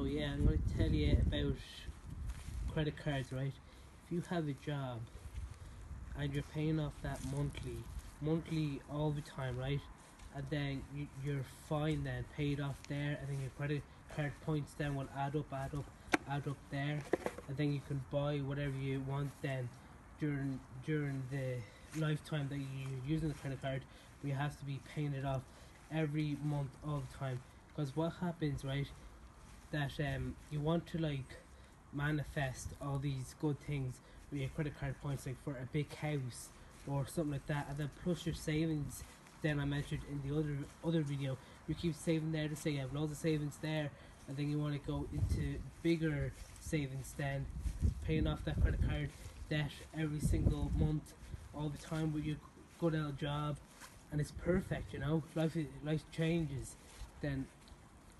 So yeah, I'm going to tell you about credit cards, right? If you have a job and you're paying off that monthly all the time, right? And then you're fine then, paid off there, and then your credit card points then will add up there, and then you can buy whatever you want then during the lifetime that you're using the credit card. But you have to be paying it off every month all the time. Because what happens, right? That you want to like manifest all these good things with your credit card points, like for a big house or something like that, and then plus your savings. Then I mentioned in the other video, you keep saving there to say you have loads of savings there, and then you want to go into bigger savings, then paying off that credit card debt every single month all the time with your good old job, and it's perfect, you know. Life changes then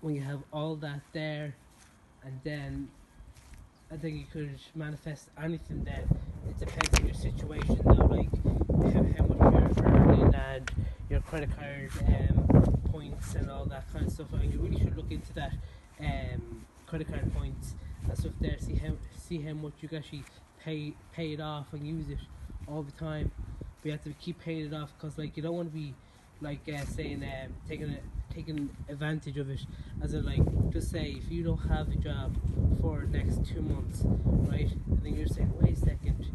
when you have all that there, and then I think you could manifest anything then. It depends on your situation though, like how much you're earning and your credit card points and all that kind of stuff. And you really should look into that credit card points and stuff there. See how much you can actually pay it off and use it all the time. But you have to keep paying it off, because like you don't want to be like saying taking advantage of it, as in like, just say if you don't have a job for the next 2 months, right, and then you're saying, wait a second,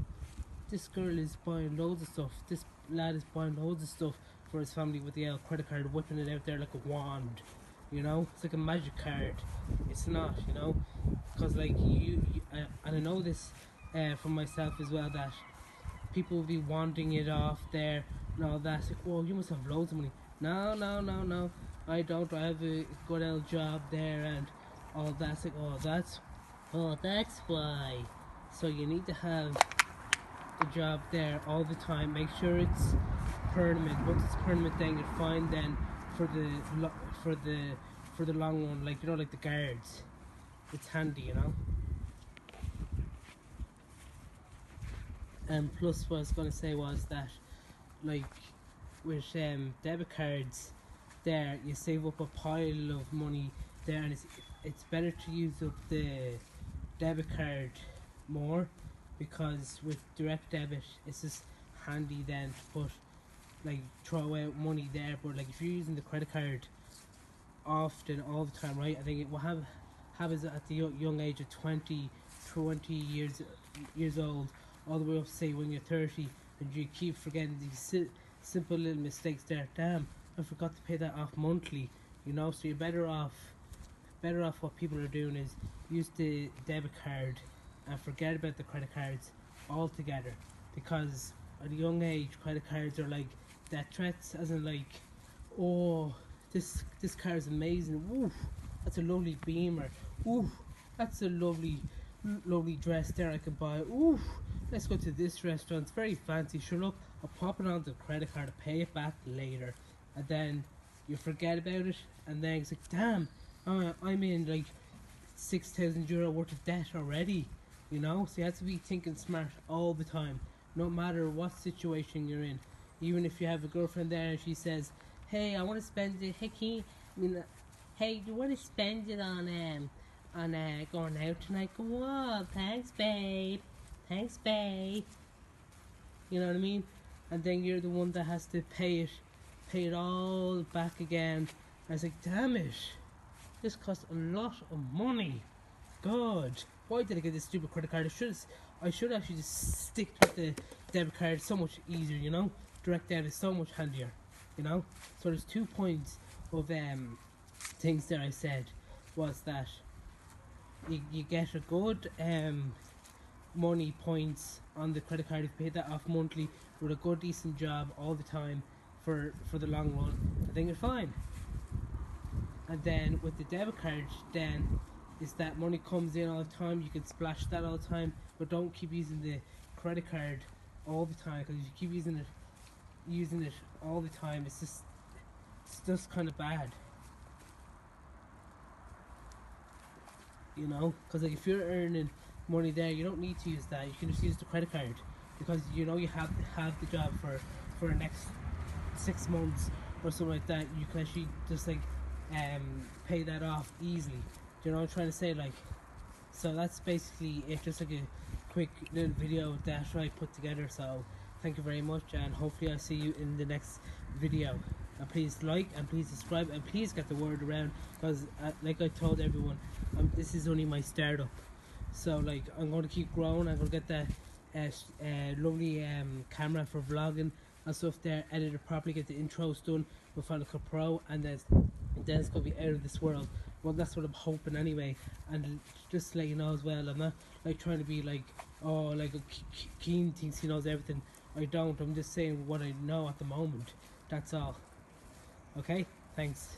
this girl is buying loads of stuff, this lad is buying loads of stuff for his family with the credit card, whipping it out there like a wand, you know, it's like a magic card. It's not, you know, because like and I know this from myself as well, that people will be wanting it off there and all that. It's like, oh, you must have loads of money. No, I don't. I have a good old job there and all that. It's like, oh, that's why. So you need to have the job there all the time. Make sure it's permanent. Once it's permanent, then you're fine. Then for the long run, like, you know, like the guards, it's handy, you know. And plus, what I was gonna say was that, like, with debit cards, there you save up a pile of money there, and it's better to use up the debit card more, because with direct debit it's just handy then to put, like, throw out money there. But like if you're using the credit card often all the time, right, I think it will have is at the young age of 20 years old, all the way up to say when you're 30, and you keep forgetting these simple little mistakes there. Damn, I forgot to pay that off monthly, you know. So you're better off what people are doing is use the debit card and forget about the credit cards altogether, because at a young age credit cards are like death threats, as in like, oh, this car is amazing, ooh, that's a lovely Beamer, ooh, that's a lovely dress there I could buy, ooh, let's go to this restaurant, it's very fancy, sure, look, I'll pop it on the credit card, I'll pay it back later. And then you forget about it, and then it's like, damn, I'm in like €6,000 worth of debt already, you know. So you have to be thinking smart all the time, no matter what situation you're in. Even if you have a girlfriend there and she says, hey, I want to spend it, hey, do you want to spend it on going out tonight? Go on, thanks babe, you know what I mean. And then you're the one that has to pay it all back again. I was like, damn it, this costs a lot of money. God, why did I get this stupid credit card? I should actually just stick with the debit card. It's so much easier, you know. Direct debit is so much handier, you know. So there's 2 points of things that I said, was that you get a good money points on the credit card if you pay that off monthly with a good decent job all the time for the long run. I think it's fine. And then with the debit card, then is that money comes in all the time, you can splash that all the time, but don't keep using the credit card all the time, because if you keep using it all the time, it's just kind of bad, you know. Because like if you're earning money there, you don't need to use that, you can just use the credit card, because you know you have the job for the next 6 months or something like that. You can actually just like pay that off easily. Do you know what I'm trying to say? Like, so that's basically it. Just like a quick little video that I put together. So thank you very much, and hopefully I'll see you in the next video. And please like and please subscribe and please get the word around, because like I told everyone, this is only my startup. So like, I'm going to keep growing. I'm going to get that lovely camera for vlogging and stuff there, edit it properly, get the intros done with Final Cut Pro, and then it's going to be out of this world. Well, that's what I'm hoping anyway. And just to let you know as well, I'm not like trying to be like, oh, like Keen thinks he knows everything. I don't. I'm just saying what I know at the moment. That's all. Okay, thanks.